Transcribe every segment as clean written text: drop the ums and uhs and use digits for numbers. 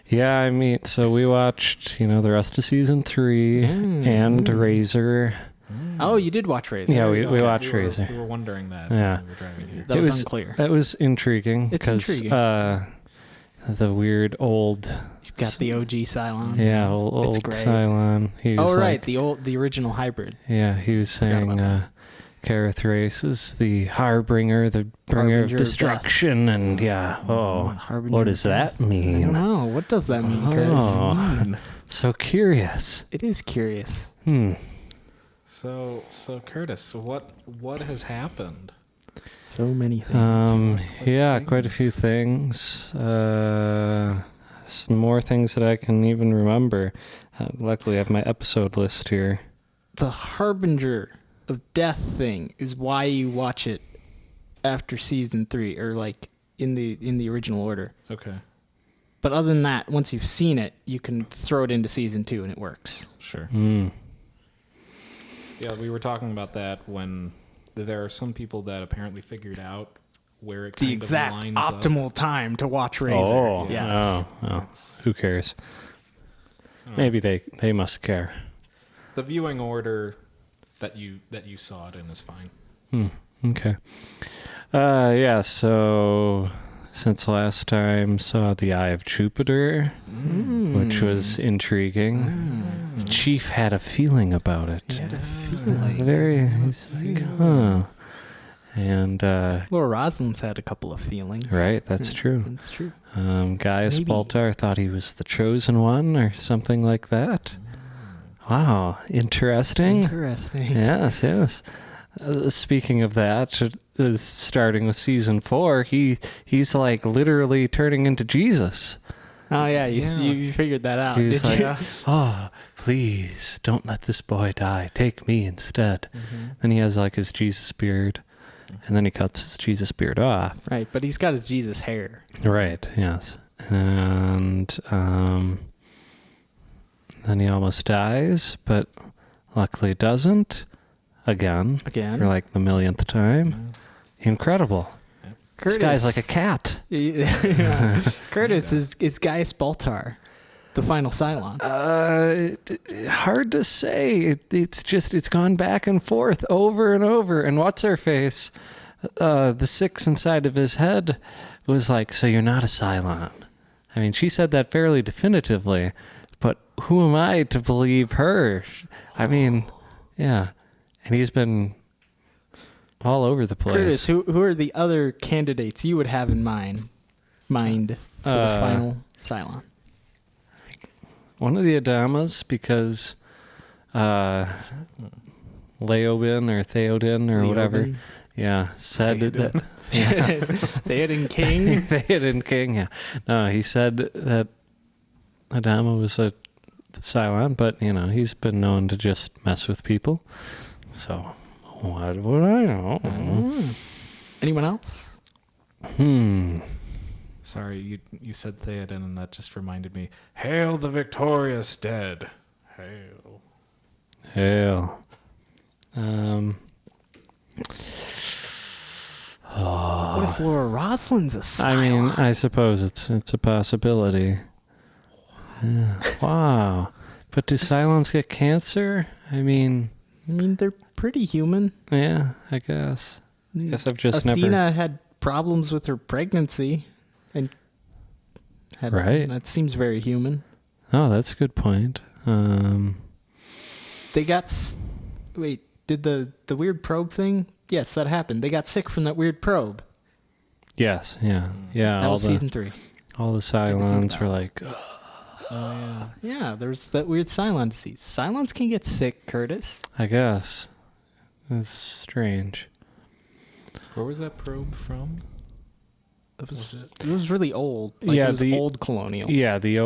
Yeah, I mean, so we watched, the rest of season 3 and Razor. Oh, you did watch Razor. Yeah, we watched Razor. We were wondering that Yeah. when we were driving here. That was unclear. That was intriguing. It's because, intriguing. The weird old... You've got the OG Cylons. Yeah, old Cylon. He was right, the original hybrid. Yeah, he was saying Kareth Race is the harbinger, the bringer of destruction, and what does that mean? I don't know. What does that mean, Curtis? So curious. It is curious. So Curtis, what has happened? So many things. Quite a few things. Some more things that I can even remember. Luckily, I have my episode list here. The harbinger of death thing is why you watch it after season 3, or like in the original order. Okay. But other than that, once you've seen it, you can throw it into season 2 and it works. Sure. Yeah, we were talking about that when there are some people that apparently figured out where it the exact lines optimal time to watch Razor. Oh, yes. Who cares? Maybe they must care. The viewing order that you saw it in is fine. Okay. So since last time saw the Eye of Jupiter, which was intriguing. The Chief had a feeling about it. He had a feeling. He's like, huh. And Laura Roslyn's had a couple of feelings. Right, that's true. That's true. Gaius Baltar thought he was the chosen one or something like that. Wow, interesting. Yes. Speaking of that, starting with season 4, he's like literally turning into Jesus. Oh yeah, you figured that out. He's did like, oh, please don't let this boy die. Take me instead. Then he has like his Jesus beard, and then he cuts his Jesus beard off. Right, but he's got his Jesus hair. Right. Yes. And then he almost dies, but luckily doesn't. Again. For like the millionth time. Incredible. Curtis. This guy's like a cat. Curtis is Gaius Baltar, the final Cylon. Hard to say. It's gone back and forth over and over. And what's her face? The 6 inside of his head was like, so you're not a Cylon. I mean, she said that fairly definitively, but who am I to believe her? I mean, yeah. And he's been all over the place. Curtis, who are the other candidates you would have in mind for the final Cylon? One of the Adamas, because Leobin or Theoden or whatever, said that Theoden King. Theoden King, yeah. No, he said that Adama was a Cylon, but he's been known to just mess with people. So, what would I know? Anyone else? Sorry, you said Theoden, and that just reminded me. Hail the victorious dead. Hail. What if Laura Roslyn's a Cylon? I mean, I suppose it's a possibility. Yeah. Wow. But do Cylons get cancer? I mean, they're pretty human. Yeah, I guess. I've just Athena had problems with her pregnancy, and that seems very human. Oh, that's a good point. They got... Wait, did the weird probe thing? Yes, that happened. They got sick from that weird probe. Yes, yeah. That was season 3. All the Cylons were like... Yeah, there's that weird Cylon disease. Cylons can get sick, Curtis. I guess. It's strange. Where was that probe from? It was really old. It was old colonial. Yeah, the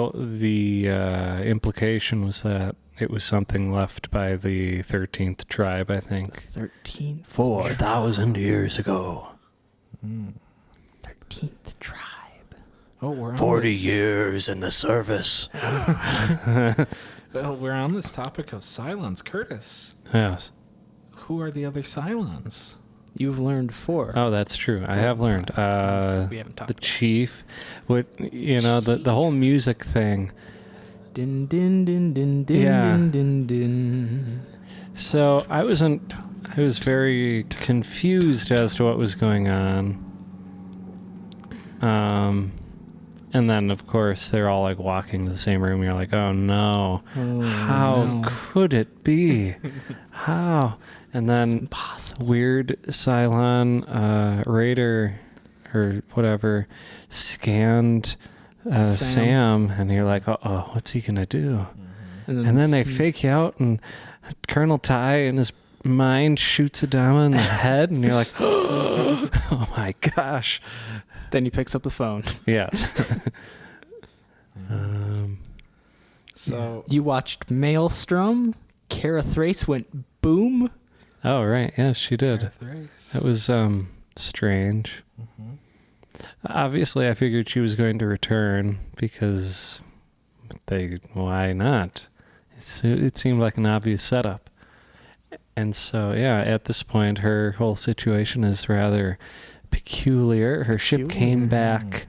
implication was that it was something left by the 13th tribe, I think. 13th? 4,000 years ago. 13th tribe. Oh, we're 40 years in the service. Well, we're on this topic of Cylons. Curtis. Yes. Who are the other Cylons? You've learned 4. Oh, that's true. I have learned. We haven't talked The about chief, the whole music thing. Din din din din din Yeah. din din din. So I was very confused as to what was going on. And then of course they're all like walking to the same room. You're like, oh no, how could it be? How? And It's then impossible. weird Cylon Raider or whatever scanned Sam, and you're like, oh, what's he gonna do? And then they fake you out, and Colonel Ty in his mind shoots Adama in the head, and you're like, oh my gosh. Then he picks up the phone. Yes. So You watched Maelstrom. Kara Thrace went boom. Oh, right. Yes, she did. That was strange. Obviously, I figured she was going to return because why not? It seemed like an obvious setup. And so, yeah, at this point, her whole situation is rather peculiar. Her ship came back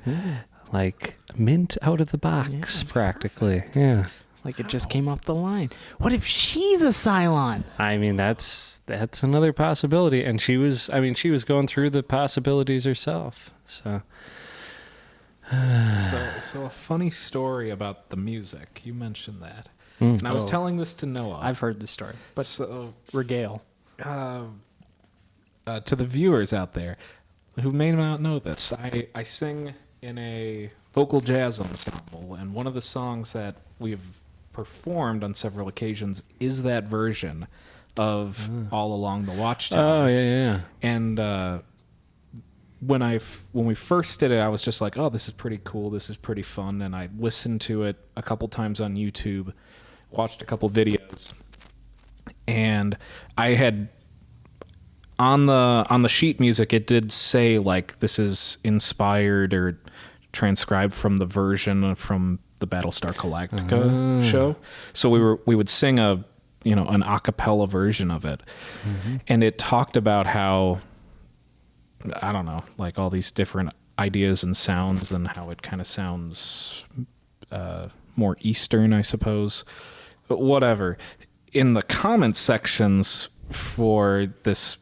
like mint out of the box, Yes, practically. Yeah. Like it just came off the line. What if she's a Cylon? I mean, that's another possibility. And she was going through the possibilities herself. So So a funny story about the music. You mentioned that. And I was telling this to Noah. I've heard the story, but so regale. to the viewers out there who may not know this, I sing in a vocal jazz ensemble, and one of the songs that we've performed on several occasions is that version of All Along the Watchtower. Oh, yeah. And when we first did it, I was just like, oh, this is pretty cool. This is pretty fun. And I listened to it a couple times on YouTube, watched a couple videos, and I had on the sheet music, it did say like this is inspired or transcribed from the version from the Battlestar Galactica show. So we would sing an a cappella version of it, and it talked about how, I don't know, like all these different ideas and sounds, and how it kind of sounds more Eastern, I suppose. But whatever. In the comment sections for this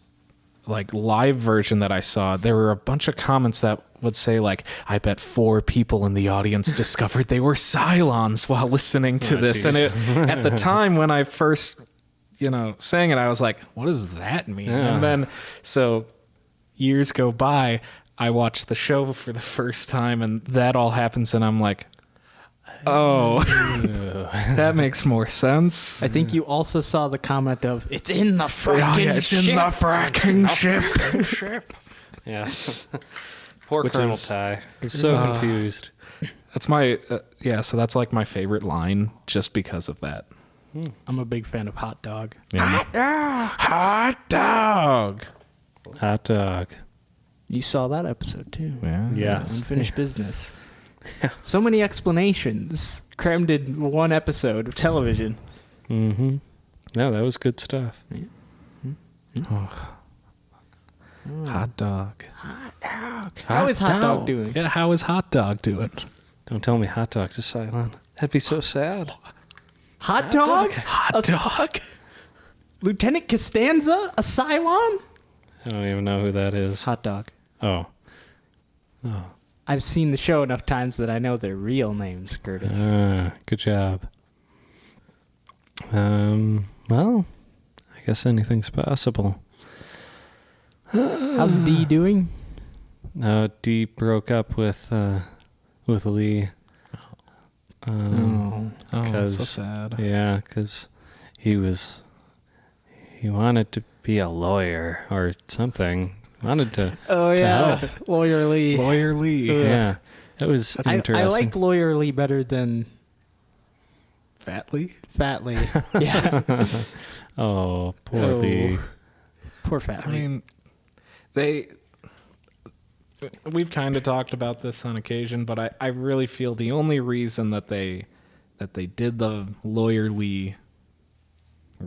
like live version that I saw, there were a bunch of comments that would say like, I bet 4 people in the audience discovered they were Cylons while listening to this. Geez. And at the time when I first, sang it, I was like, what does that mean? Yeah. And then, so years go by, I watched the show for the first time, and that all happens, and I'm like, oh, that makes more sense. I think you also saw the comment of, it's in the fracking it's ship. in the fracking ship. Yeah. Poor Which Colonel is- Ty. He's so confused. That's my, so that's like my favorite line just because of that. I'm a big fan of Hot Dog. Yeah. Hot dog. Hot dog. You saw that episode too. Yeah. Yes. Unfinished business. So many explanations crammed in one episode of television. Mm-hmm. No, that was good stuff. Hot dog. How is Hot Dog doing? Yeah, how is hot dog doing? Don't tell me hot dog's a Cylon. That'd be so sad. Hot Dog? Hot dog. Lieutenant Costanza? A Cylon? I don't even know who that is. Hot Dog. Oh. I've seen the show enough times that I know their real names, Curtis. Good job. Well, I guess anything's possible. How's D doing? Dee broke up with Lee. Oh. Oh, so 'cause- sad. Yeah, because he wanted to be a lawyer or something. Wanted to. Oh, yeah. Lawyer Lee. Lawyer Lee. Yeah, that was I interesting. like Lawyer Lee better than Fat Lee? Fat Lee. Yeah. Oh, poor Oh. Lee. Poor Fat I Lee. mean, we've kind of talked about this on occasion, but I really feel the only reason that they did the Lawyer Lee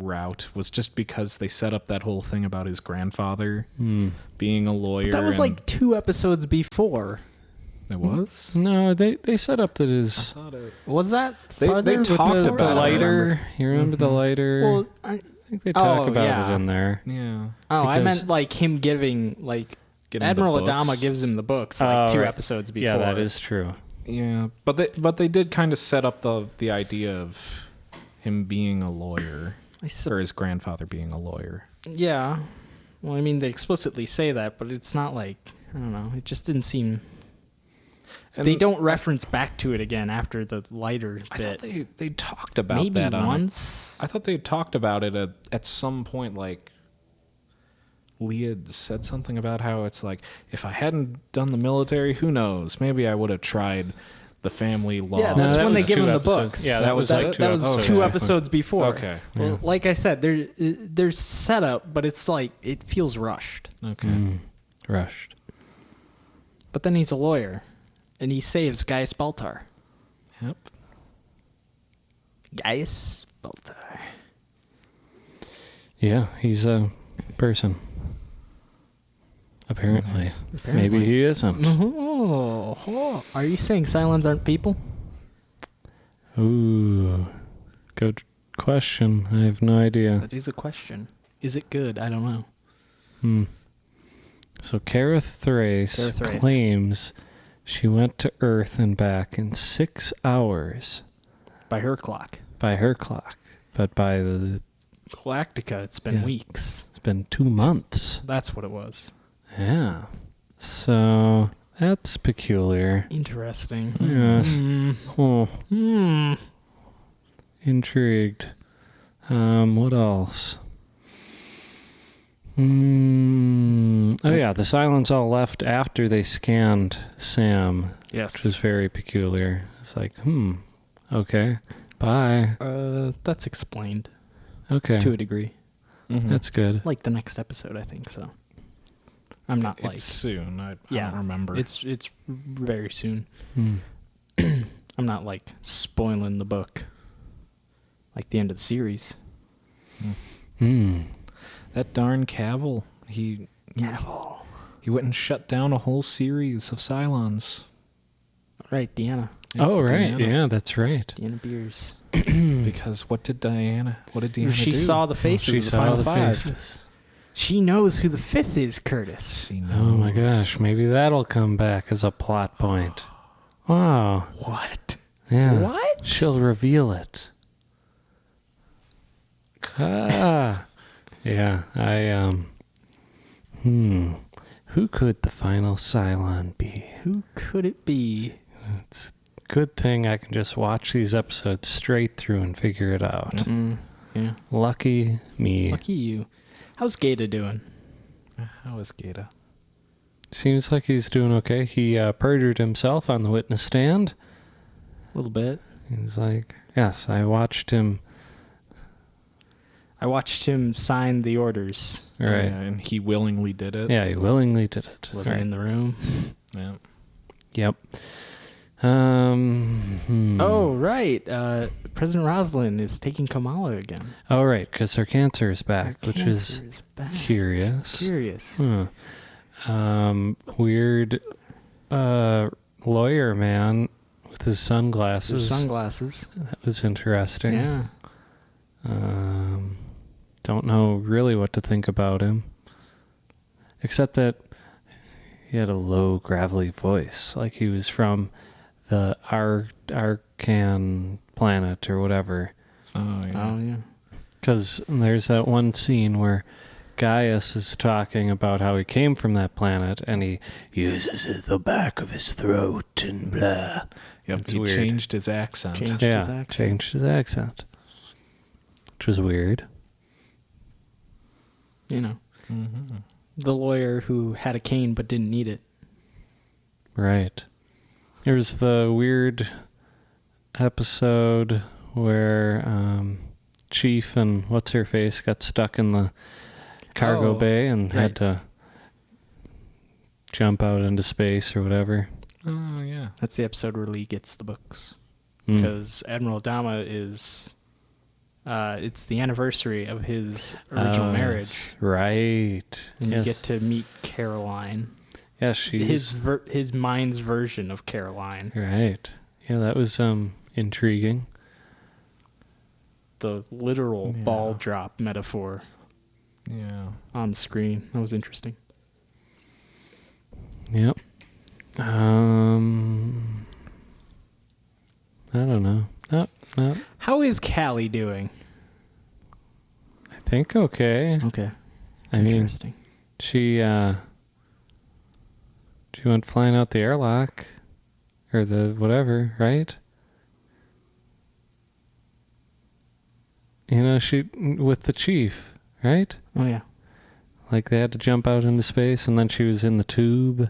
route was just because they set up that whole thing about his grandfather being a lawyer. That was like 2 episodes before. It was? No, they set up that his... Was that They farther? talked the about it, lighter. You remember the lighter? Well, I think they talk about it in there. Yeah. I because- meant like him giving like Getting Admiral the books. Adama gives him the books like 2 right. episodes before. Yeah, that is true. Yeah, but they did kind of set up the idea of him being a lawyer, or his grandfather being a lawyer. Yeah. Well, I mean, they explicitly say that, but it's not like, I don't know. It just didn't seem... And they don't reference back to it again after the lighter I bit. thought they talked about Maybe that once. I thought they talked about it at some point. Like Lee had said something about how it's like, if I hadn't done the military, who knows? Maybe I would have tried the family law. Yeah, that's that when they was give 2 him the episodes. books. Yeah, that was like 2 that was episodes. 2 before. episodes before. Okay. Well, like I said, there's setup, but it's like it feels rushed. Okay. Rushed. But then he's a lawyer, and he saves Gaius Baltar. Yep. Gaius Baltar. Yeah, he's a person. Apparently. Nice. Maybe he isn't. Oh, are you saying Cylons aren't people? Ooh. Good question. I have no idea. That is a question. Is it good? I don't know. So Kareth Thrace claims she went to Earth and back in 6 hours By her clock. by her clock. But by the... Galactica, it's been Yeah. weeks. It's been 2 months. That's what it was. Yeah. So that's peculiar. Interesting. Yes. Oh, Hmm. intrigued. What else? Oh yeah, the Cylons all left after they scanned Sam, Yes. which was very peculiar. It's like, okay, bye. That's explained Okay, to a degree. that's good. Like the next episode, I think so. I'm not It's soon. I don't remember. It's very soon. Hmm. I'm not like spoiling the book. Like the end of the series. that darn Cavill. He went and shut down a whole series of Cylons. Right, Deanna. Oh right, Deanna. yeah, that's right. Deanna Beers. Because what did Deanna She do? saw the faces She of the saw final the 5. faces. She knows who the 5th is, Curtis. She Oh my knows. gosh, maybe that'll come back as a plot point. Wow. What? Yeah. What? She'll reveal it. Ah. Yeah, Who could the final Cylon be? Who could it be? It's a good thing I can just watch these episodes straight through and figure it out. Yeah. Lucky me. Lucky you. How's Gata doing? How is Gata? Seems like he's doing okay. He perjured himself on the witness stand. A little bit. He's like, yes, I watched him. I watched him sign the orders. Right. Yeah, and he willingly did it. Yeah, he willingly did it. Wasn't Right. in the room. Yeah. Yep. Oh, right. President Rosslyn is taking Kamala again. Oh, right, because her cancer is back, which is Cancer is back. curious. Curious. Weird lawyer man with his sunglasses. His sunglasses. That was interesting. Yeah. Don't know really what to think about him. Except that he had a low, gravelly voice. Like he was from the Arcan planet or whatever. Oh, yeah. Oh, yeah. Because there's that one scene where Gaius is talking about how he came from that planet and he uses the back of his throat and blah. Yep, It's he weird. changed his accent. Changed his accent. Changed his accent. Which was weird. You know, Mm-hmm. the lawyer who had a cane but didn't need it. Right. There was the weird episode where Chief and What's-Her-Face got stuck in the cargo Oh, bay and right. had to jump out into space or whatever. Oh, yeah. That's the episode where Lee gets the books. Mm. Because Admiral Adama is It's the anniversary of his original marriage, Right. and Yes. you get to meet Caroline. Yeah, she's His mind's version of Caroline. right. Yeah, that was intriguing. The literal Yeah. ball drop metaphor Yeah. on screen. That was interesting. Yep. I don't know. No. How is Callie doing? I think okay. Okay. I mean, Interesting. she went flying out the airlock or the whatever, right? You know, she with the chief, right? Oh, yeah. Like they had to jump out into space, and then she was in the tube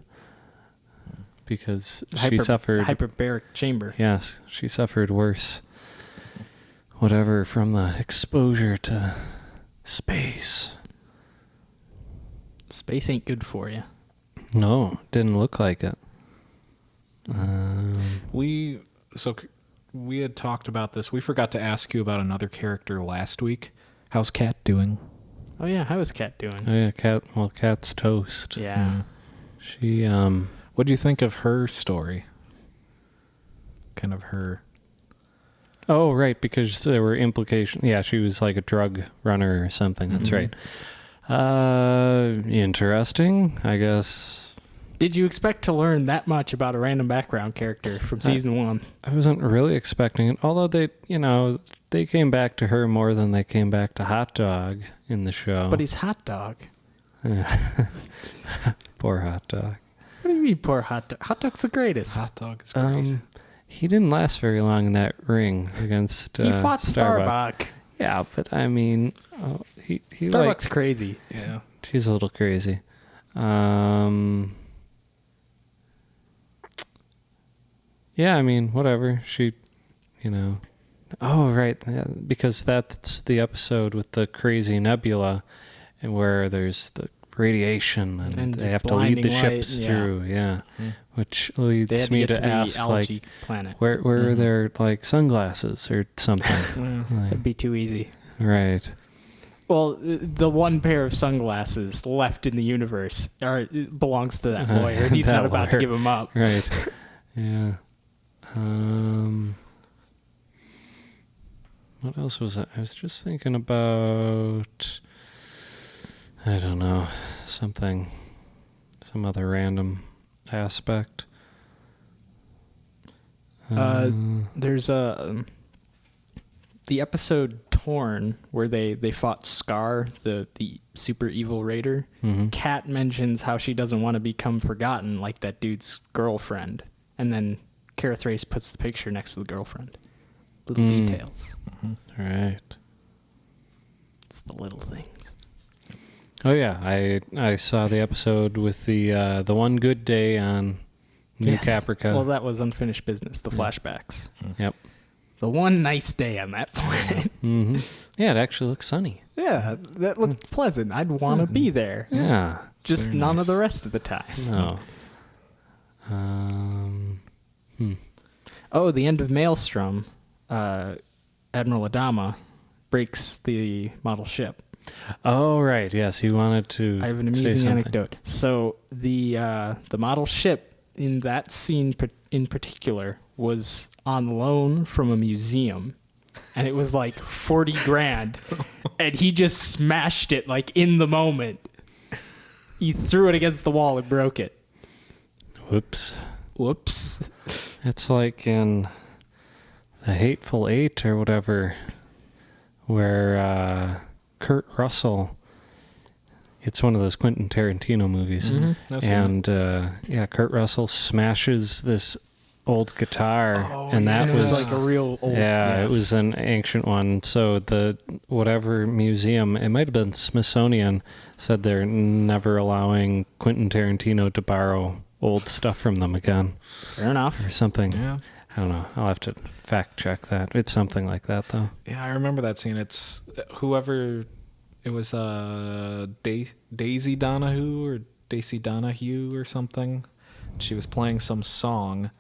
because she suffered. Hyperbaric chamber. Yes, she suffered worse. Whatever from the exposure to space. Space ain't good for you. No, didn't look like it. We had talked about this. We forgot to ask you about another character last week. How's Kat doing? Oh, yeah. How is Kat doing? Oh yeah, Cat. Well, Cat's toast. Yeah. She What do you think of her story? Kind of her. Oh, right, because there were implications. Yeah, she was like a drug runner or something. That's right. Interesting, I guess. Did you expect to learn that much about a random background character from season 1? I wasn't really expecting it. Although they came back to her more than they came back to Hot Dog in the show. But he's Hot Dog. Poor Hot Dog. What do you mean, poor Hot Dog? Hot Dog's the greatest. Hot dog is crazy. He didn't last very long in that ring against He fought Starbuck. Starbuck. Yeah, but I mean, he Starbuck's crazy. Yeah. she's a little crazy. Yeah, I mean, whatever. She, Oh, right, yeah, because that's the episode with the crazy nebula, and where there's the radiation and they have to lead the blinding ships light, yeah. through. Yeah, which They leads had me get to the ask, algae like, planet. where are there like sunglasses or something? Like, That'd be too easy. right. Well, the one pair of sunglasses left in the universe belongs to that lawyer, and he's That not about to lawyer. give them up. Right. Yeah. What else was I was just thinking about? I don't know. Some other random aspect. There's the episode Torn where they fought Scar, the super evil raider. Kat mentions how she doesn't want to become forgotten like that dude's girlfriend, and then Kara Thrace puts the picture next to the girlfriend. Little details. Right. It's the little things. Oh yeah, I saw the episode with the one good day on New Caprica. Well, that was unfinished business. The flashbacks. Yep. The one nice day on that planet. Mm-hmm. Yeah, it actually looks sunny. Yeah, that looked pleasant. I'd want to be there. Yeah. Just Very none nice. of the rest of the time. No. Oh, the end of Maelstrom. Admiral Adama breaks the model ship. Oh right, yes, you wanted to. I have an say amusing something. anecdote. So the model ship in that scene in particular was on loan from a museum, and it was like 40 grand, and he just smashed it like in the moment. He threw it against the wall and broke it. Whoops. Whoops. It's like in The Hateful Eight or whatever, where Kurt Russell. It's one of those Quentin Tarantino movies, and Kurt Russell smashes this old guitar, and that it was like a real old. yeah, yes. it was an ancient one. So the whatever museum, it might have been Smithsonian, said they're never allowing Quentin Tarantino to borrow old stuff from them again, Fair enough. or something. Yeah. I don't know. I'll have to fact check that. It's something like that, though. Yeah, I remember that scene. It's whoever it was, Daisy Donahue or Daisy Donahue or something. She was playing some song,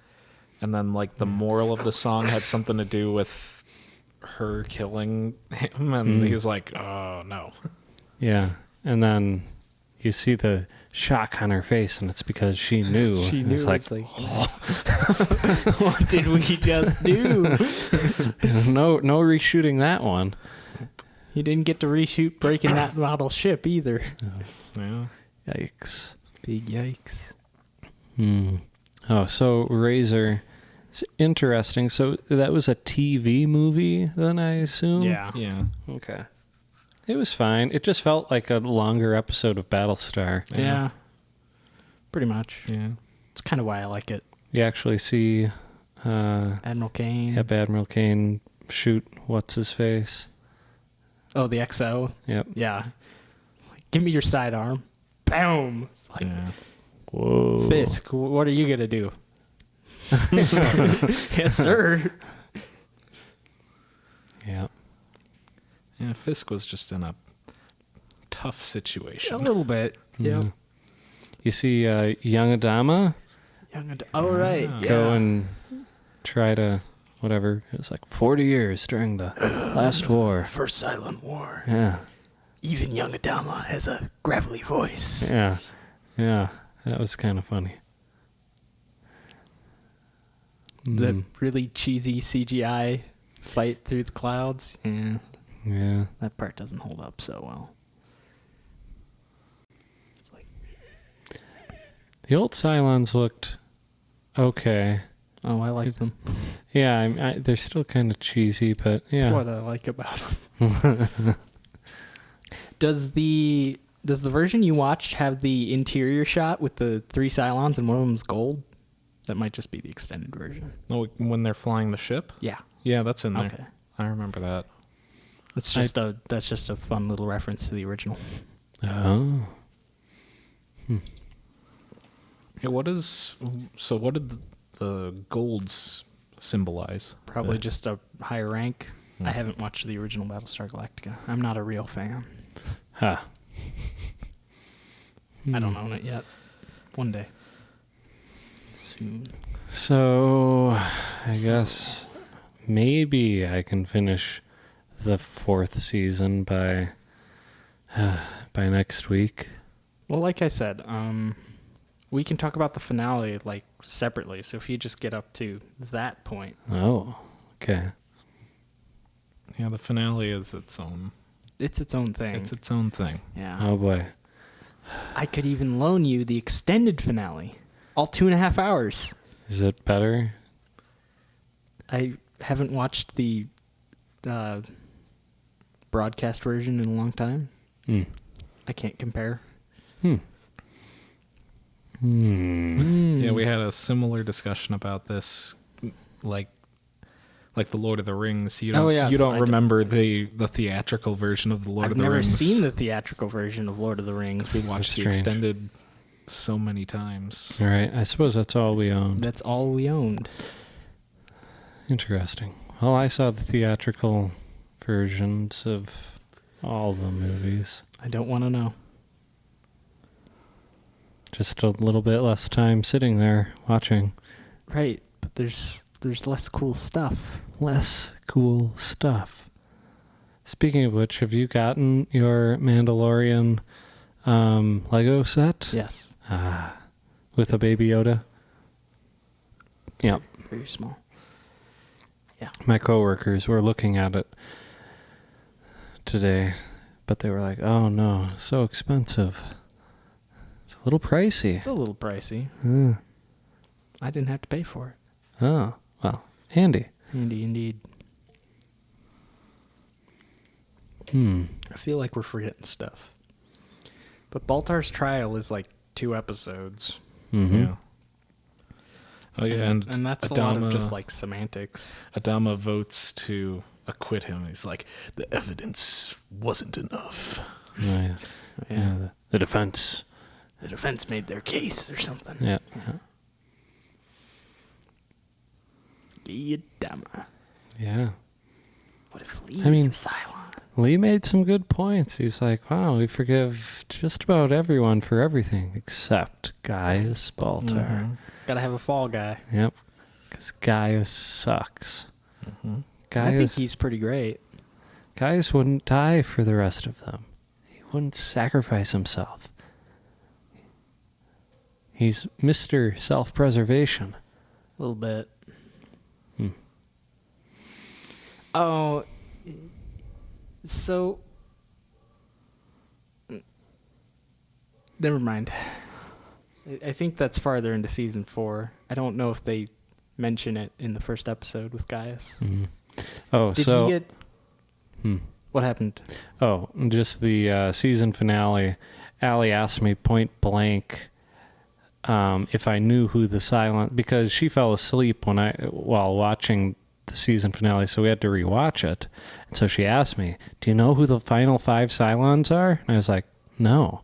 and then like the moral of the song had something to do with her killing him, and he's like, "Oh no." Yeah. And then you see the shock on her face, and it's because she knew. She And knew. It's like, What did we just do? no reshooting that one. He didn't get to reshoot breaking that model ship either. Yeah. Yikes. Big yikes. Oh, so Razor. It's interesting. So that was a TV movie, then, I assume? Yeah. Yeah. Okay. It was fine. It just felt like a longer episode of Battlestar. Yeah. Pretty much. Yeah. It's kind of why I like it. You actually see Admiral Kane. Admiral Kane shoot what's-his-face. Oh, the XO. Yep. Yeah. Like, give me your sidearm. Boom. It's like, Yeah. Whoa. Fisk, what are you going to do? Yes, sir. Yeah. Yeah. Fisk was just in a tough situation. A little bit. Yeah. You see young Adama Oh, right. Ah. Yeah. go and try to, whatever, it was like 40 years during the last war. First Silent War. Yeah. Even young Adama has a gravelly voice. Yeah. Yeah. That was kind of funny. That really cheesy CGI fight through the clouds. Yeah. Yeah. That part doesn't hold up so well. It's like, The old Cylons looked okay. oh, I like them. Yeah, they're still kind of cheesy, but yeah. That's what I like about them. Does the version you watched have the interior shot with the 3 Cylons and one of them's gold? That might just be the extended version. Oh, when they're flying the ship? Yeah. Yeah, that's in there. Okay. I remember that. That's just a fun little reference to the original. Oh. Yeah, what did the golds symbolize? Probably just a higher rank. I haven't watched the original Battlestar Galactica. I'm not a real fan. Huh. I don't own it yet. One day. Soon. So, I guess maybe I can finish the 4th season by next week. Well, like I said, we can talk about the finale like separately. So if you just get up to that point, Oh, okay. Yeah, the finale is its own. it's its own thing. It's its own thing. Yeah. Oh boy. I could even loan you the extended finale, all 2.5 hours. Is it better? I haven't watched the broadcast version in a long time. I can't compare. Yeah, we had a similar discussion about this, like the Lord of the Rings. You don't, Oh, yes, you don't I remember the theatrical version of the Lord I've of the never Rings. seen the theatrical version of Lord of the Rings. We watched the Strange. extended so many times. All right. I suppose that's all we own. That's all we owned. Interesting. Well, I saw the theatrical versions of all the movies. I don't want to know. Just a little bit less time sitting there watching. Right, but there's less cool stuff. Less cool stuff. Speaking of which, have you gotten your Mandalorian Lego set? Yes. With a Baby Yoda? Yep. Very small. Yeah. My coworkers were looking at it today, but they were like, "Oh no, it's so expensive. It's a little pricey." It's a little pricey. I didn't have to pay for it. Oh, well, handy. Handy indeed. I feel like we're forgetting stuff. But Baltar's trial is like 2 episodes. Mm-hmm. Yeah. Oh yeah, and that's Adama, a lot of just like semantics. Adama votes to acquit him. He's like, the evidence wasn't enough. Oh, yeah. Yeah. The defense. The defense made their case or something. Yeah. Adama. Yeah. What if Lee's I mean- a Cylon? Lee made some good points. He's like, wow, we forgive just about everyone for everything except Gaius Baltar. Gotta have a fall guy. Yep. Because Gaius sucks. I think Gaius, he's pretty great. Gaius wouldn't die for the rest of them. He wouldn't sacrifice himself. He's Mr. Self-Preservation. A little bit. Hmm. Oh, so never mind. I think that's farther into season 4. I don't know if they mention it in the first episode with Gaius. Mhm. Oh, Did so he get? hmm. What happened? Oh, just the season finale. Allie asked me point blank if I knew who the Cylon, because she fell asleep while watching the season finale, so we had to rewatch it. And so she asked me, "Do you know who the final 5 Cylons are?" And I was like, "No."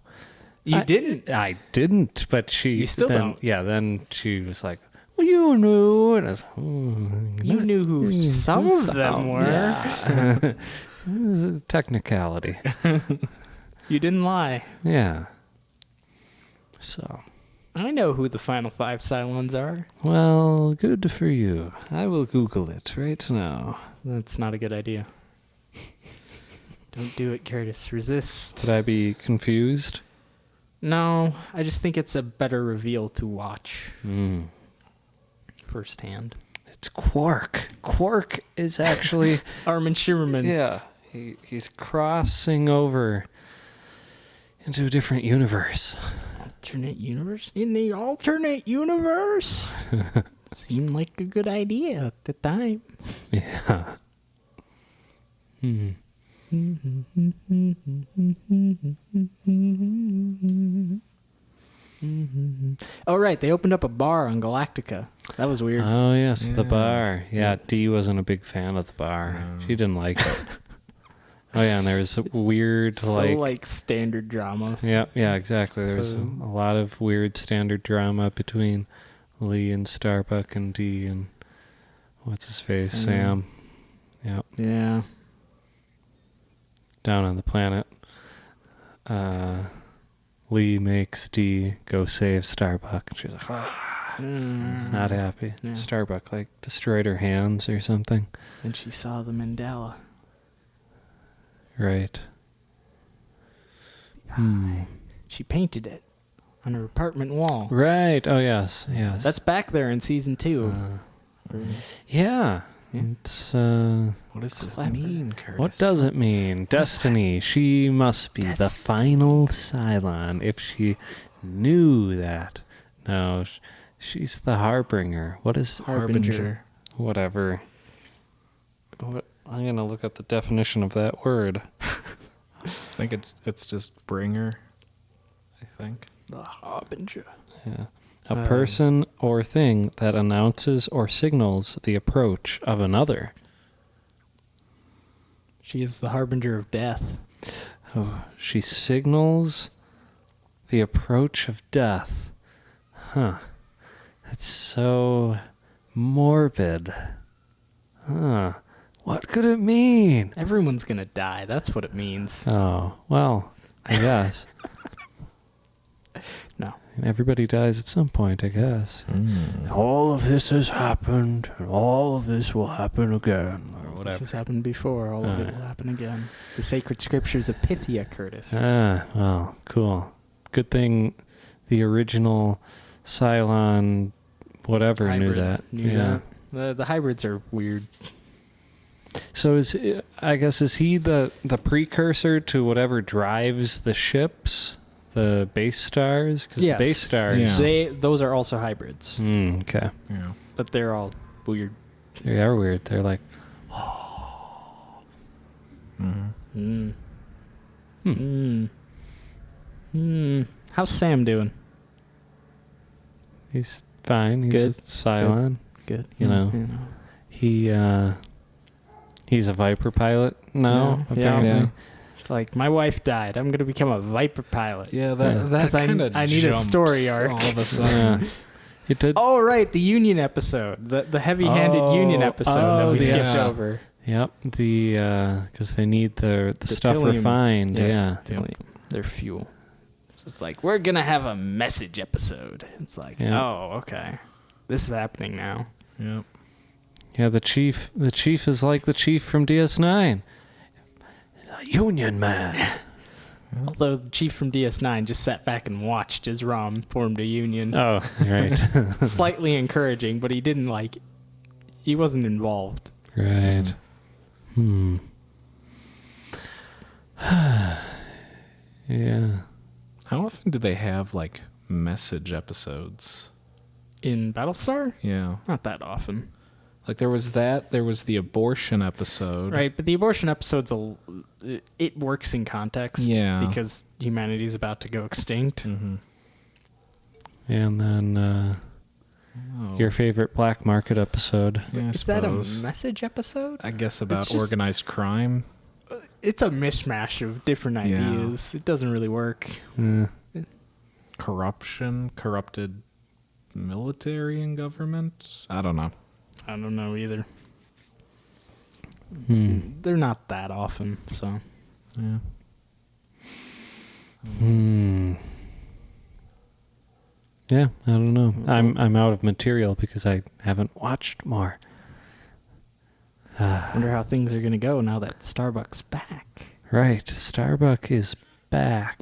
You didn't. I didn't, but she. You still then, don't. Yeah, then she was like, "Well, you knew," and I was, You knew who some of them were. Yeah. It was a technicality. You didn't lie. Yeah. So, I know who the final 5 Cylons are. well, good for you. I will Google it right now. That's not a good idea. Don't do it, Curtis. Resist. Did I be confused? No, I just think it's a better reveal to watch Mm. firsthand. It's Quark. Quark is actually, Armin Shimmerman. yeah, he's crossing over into a different universe. Alternate universe? In the alternate universe? Seemed like a good idea at the time. Yeah. Hmm. Oh, right. They opened up a bar on Galactica. That was weird. Oh, yes, the Yeah. bar. Yeah, Dee wasn't a big fan of the bar. No. She didn't like it. Oh, yeah, and there was a weird, so like standard drama. Yeah, exactly. There was So- a lot of weird standard drama between Lee and Starbuck and Dee and what's his face, Sam. Yeah, Yeah. down on the planet. Lee makes Dee go save Starbuck, and she's like, not happy. Yeah. Starbuck like destroyed her hands or something. And she saw the mandala. Right. Hmm. She painted it on her apartment wall. Right. Oh yes. That's back there in season 2. Yeah. Yeah. It's What does it Clever. mean, Curtis? what does it mean? Destiny. She must be the Destiny. final Cylon. If she knew that. No, she's the harbinger. What is Harbinger. Whatever. What? I'm gonna look up the definition of that word. I think it's just bringer. I think. The Harbinger. Yeah. A person or thing that announces or signals the approach of another. She is the harbinger of death. Oh, she signals the approach of death. Huh. That's so morbid. Huh. What could it mean? Everyone's gonna die. That's what it means. Oh, well, I guess. No. Everybody dies at some point, I guess. All of this has happened, and all of this will happen again, or This whatever. has happened before. All of it will happen again. The sacred scriptures of Pythia, Curtis. Ah, well, cool. Good thing the original Cylon whatever knew Hybrid that. Knew yeah. that. The hybrids are weird. So is he the precursor to whatever drives the ships, the base stars? Because Yes. the base stars. Yeah. Those are also hybrids, Okay. Yeah. but they're all weird. They are weird. They're like, Mm-hmm. How's Sam doing? he's fine. He's Good. a Cylon. Good. You know. He's a Viper pilot now, Yeah. apparently. Yeah. Like, my wife died. I'm gonna become a Viper pilot. Yeah, that- that 'Cause I- kind of I need a story arc. all of a sudden. Yeah. It did. Oh, right, the Union episode, the heavy-handed Oh, Union episode that we skipped yeah. over. Yep. Because they need the stuff Deuterium. refined. Yes, Yeah. deuterium. Their fuel. So it's like, we're gonna have a message episode. It's like, Yeah. oh, okay, this is happening now. Yep. Yeah, the chief is like the chief from DS9. A Union man. Although the chief from DS9 just sat back and watched as Rom formed a union. Oh, right. Slightly encouraging, but he wasn't involved. Right. Yeah. How often do they have like message episodes? In Battlestar? Yeah. Not that often. Like there was the abortion episode. Right, but the abortion episode's it works in context. Yeah. Because humanity's about to go extinct. Mm-hmm. And then your favorite black market episode. Yeah, I Is that a suppose. message episode? I guess about It's just- organized crime. It's a mishmash of different ideas. It doesn't really work. Corruption, corrupted military and government. I don't know. I don't know either. They're not that often, so. Yeah. Yeah, I don't know. I'm out of material because I haven't watched more. Wonder how things are going to go now that Starbuck's back. Right, Starbuck is back.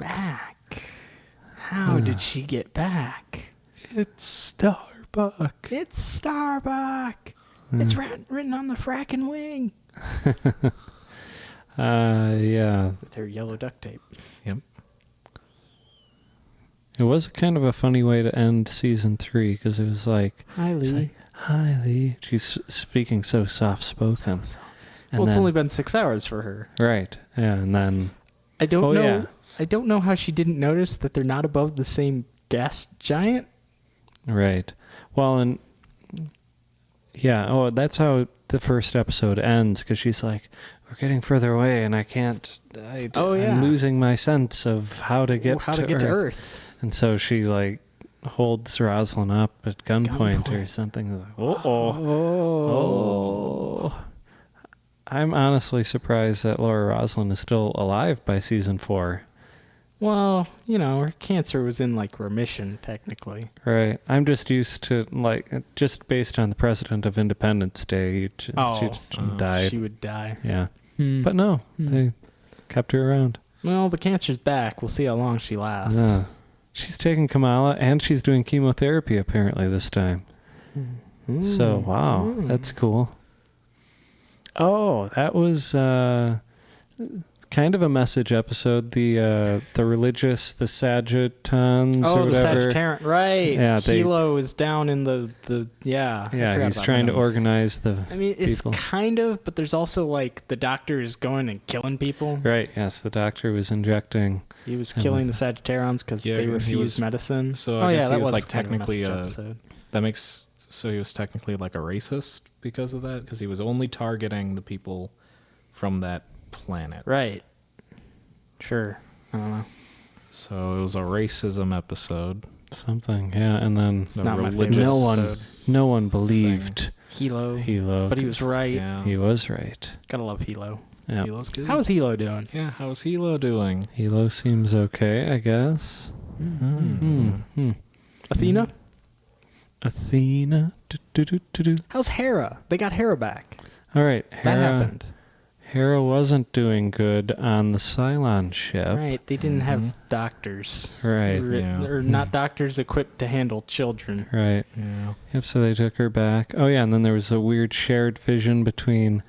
How did she get back? It's Starbuck. It's Starbuck. It's written on the fracking wing. Yeah. With her yellow duct tape. Yep. It was kind of a funny way to end season 3 because it was like, Hi, it's Lee. like, hi, Lee. She's speaking so soft-spoken. Well, it's only been 6 hours for her. Right, yeah, and then... I don't know. Yeah. I don't know how she didn't notice that they're not above the same gas giant. Right. Well, and... Yeah, that's how the first episode ends, because she's like, we're getting further away, and I can't... I'm losing my sense of how to get to Earth. And so she, like, holds Rosslyn up at gunpoint or something. Like, oh. I'm honestly surprised that Laura Rosslyn is still alive by season 4. Well, her cancer was in, like, remission, technically. Right. I'm just used to, like, just based on the precedent of Independence Day, she died. She would die. Yeah. But no, they kept her around. Well, the cancer's back. We'll see how long she lasts. Yeah. She's taking Kamala, and she's doing chemotherapy, apparently, this time. So, wow, that's cool. Oh, that was kind of a message episode. The religious, the Sagittans or whatever. The Sagittarian, right. Yeah, Kilo is down in the Yeah, he's trying to organize the I mean, it's people. kind of, but there's also, like, the doctor is going and killing people. Right, yes, the doctor was injecting. He was killing the Sagittarians because they refused medicine. So I guess that he was like kind of a technically message episode. so he was technically like a racist because of that, because he was only targeting the people from that planet. Right. Sure. I don't know. So it was a racism episode. Something, yeah, and then It's not my religious favorite no one believed Hilo. But he was right. Yeah. He was right. Gotta love Hilo. Yeah. Hilo's good. How is Hilo doing? Yeah, how's Hilo doing? Hilo seems okay, I guess. Athena? Athena. Do. How's Hera? They got Hera back. All right, That happened. Hera wasn't doing good on the Cylon ship. Right. They didn't have doctors. Right. Or not doctors equipped to handle children. Right. Yeah. Yep, so they took her back. Oh, yeah, and then there was a weird shared vision between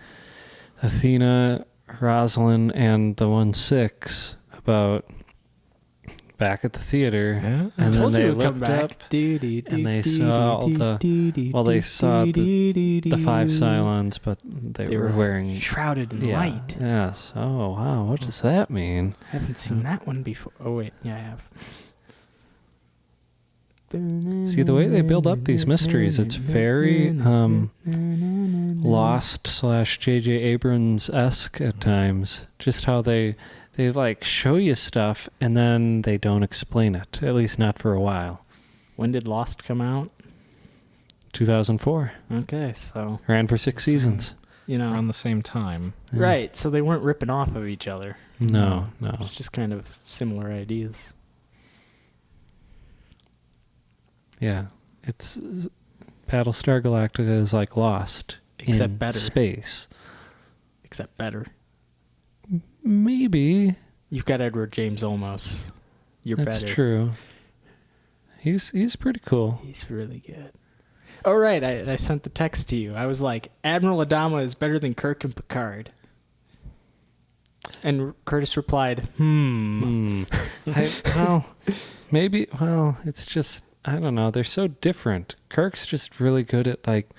Athena, Rosslyn, and the 1-6 about back at the theater. Yeah. And then Told you they it would come looked back. up and they saw all they saw the 5 Cylons, but they were wearing... shrouded in light. Yes. Oh, wow. What does that mean? I haven't seen that one before. Oh, wait. Yeah, I have. See, the way they build up these mysteries, it's very Lost/J.J. Abrams-esque at times. Just how they like show you stuff and then they don't explain it, at least not for a while. When did Lost come out? 2004. Okay, so Ran for 6 seasons. Around the same time. Yeah. Right, so they weren't ripping off of each other. No. It's just kind of similar ideas. Yeah. It's Battlestar Galactica is like Lost Except in better. space. Except better. Maybe. You've got Edward James Olmos. You're That's better. true. He's pretty cool. He's really good. Oh, right. I sent the text to you. I was like, Admiral Adama is better than Kirk and Picard. And Curtis replied, Well, maybe. Well, it's just, I don't know. They're so different. Kirk's just really good at, like,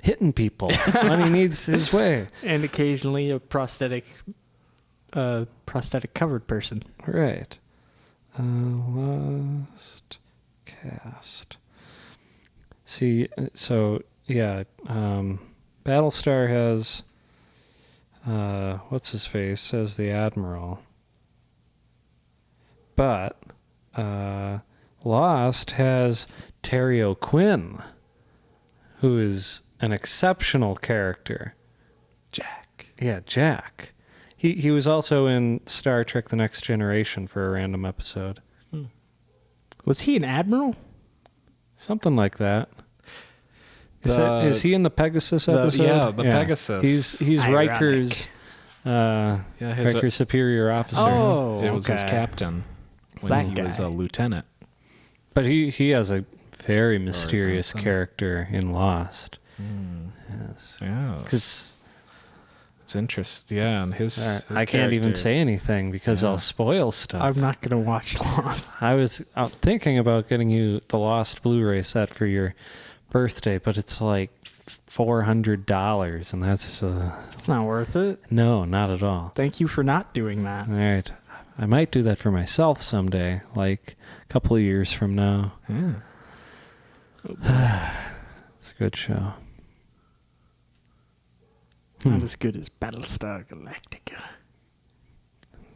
hitting people when he needs his way. And occasionally a prosthetic covered person. Right. Lost cast. See, so, yeah, Battlestar has, what's his face as the Admiral. But, Lost has Terry O'Quinn, who is an exceptional character. Jack. Yeah, Jack. He was also in Star Trek The Next Generation for a random episode. Was he an admiral? Something like that. Is he in the Pegasus episode? The Pegasus. He's Ironic. Riker's Riker's superior officer. Oh, it was his okay. captain It's when that he guy. was a lieutenant. But he has a very mysterious Grandson. character in Lost. Yes. Yeah. Because It's interesting. Yeah, and his I can't even character- say anything because I'll spoil stuff. I'm not going to watch Lost. I was thinking about getting you the Lost Blu-ray set for your birthday, but it's like $400, and that's It's not worth it. no, not at all. Thank you for not doing that. All right, I might do that for myself someday, like a couple of years from now. Yeah. It's a good show. Not as good as Battlestar Galactica.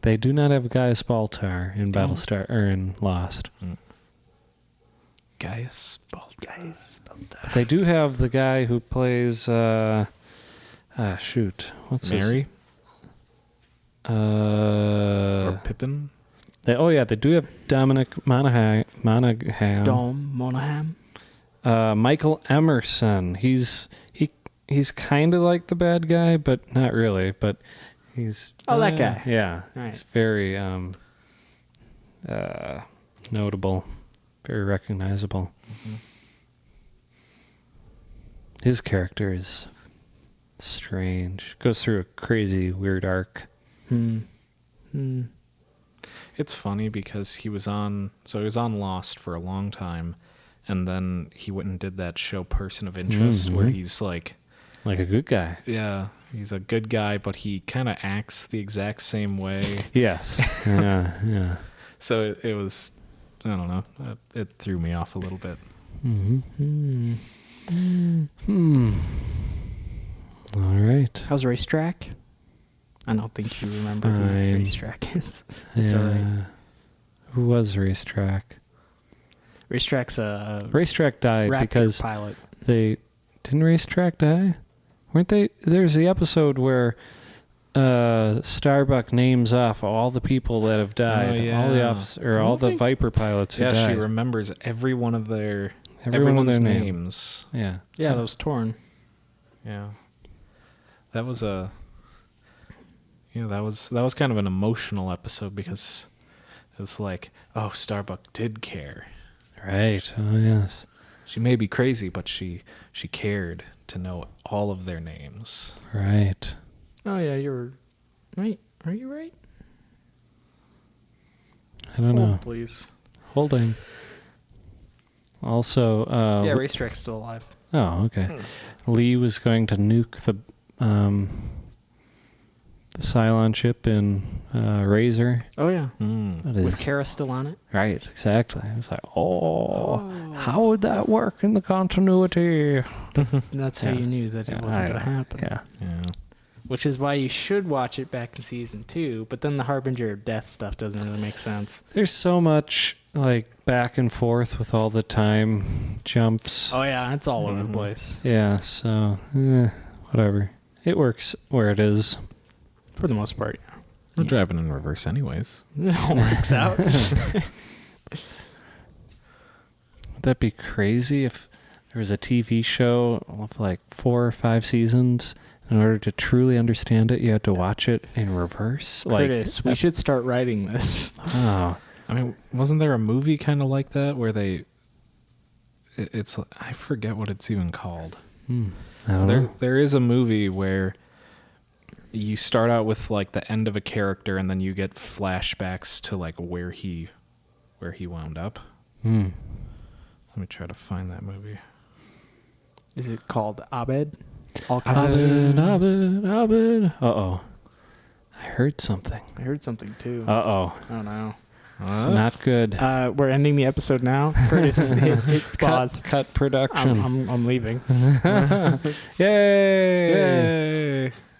They do not have Gaius Baltar in Battlestar or in Lost. Gaius Baltar. But they do have the guy who plays what's Mary his or Pippin. they do have Dominic Monaghan. Dom Monaghan. Michael Emerson. He's kind of like the bad guy, but not really. But he's Oh, that guy. Yeah, Right. he's very notable, very recognizable. His character is strange. Goes through a crazy, weird arc. It's funny because he was on Lost for a long time, and then he went and did that show Person of Interest where he's like a good guy. Yeah, he's a good guy, but he kind of acts the exact same way. Yes. Yeah. So it was, I don't know, it threw me off a little bit. All right. How's Racetrack? I don't think you remember who Fine. Racetrack is. It's all right. Who was Racetrack? Racetrack's a Racetrack died Raptor because pilot. didn't Racetrack die? Weren't they? There's the episode where Starbuck names off all the people that have died, all the all the Viper pilots who died. She remembers every one of Every one of everyone's their name. names. Yeah. Yeah, that was torn. Yeah, that was that was kind of an emotional episode because it's like, oh, Starbuck did care. Right. Oh yes. She may be crazy, but she cared to know all of their names. Right. Oh yeah, you're right. Are you right? I don't know. Please. Holding. Also, Yeah, Racetrack's still alive. oh, okay. Lee was going to nuke the Cylon ship in Razor. Oh yeah, That with is Kara still on it. right, exactly. I was like, how would that work in the continuity? That's how Yeah. you knew that it Yeah, wasn't I going to know. happen. Yeah. Yeah. Which is why you should watch it back in season 2. But then the Harbinger of Death stuff doesn't really make sense. There's so much like back and forth with all the time jumps. Oh yeah, it's all over the place Yeah, so whatever. It works where it is. for the most part. We're driving in reverse anyways. It all works out. Would that be crazy if there was a TV show of like 4 or 5 seasons. In order to truly understand it, you had to watch it in reverse. Curtis, we should start writing this. Oh, I mean, wasn't there a movie kind of like that where it's I forget what it's even called. I don't know. There is a movie where you start out with like the end of a character and then you get flashbacks to like where he wound up. Let me try to find that movie. Is it called Abed? Abed. Uh-oh. I heard something. I heard something too. Uh-oh. Oh no. It's not good. We're ending the episode now. Curtis, hit pause. Cut production. I'm leaving. Yay! Yay!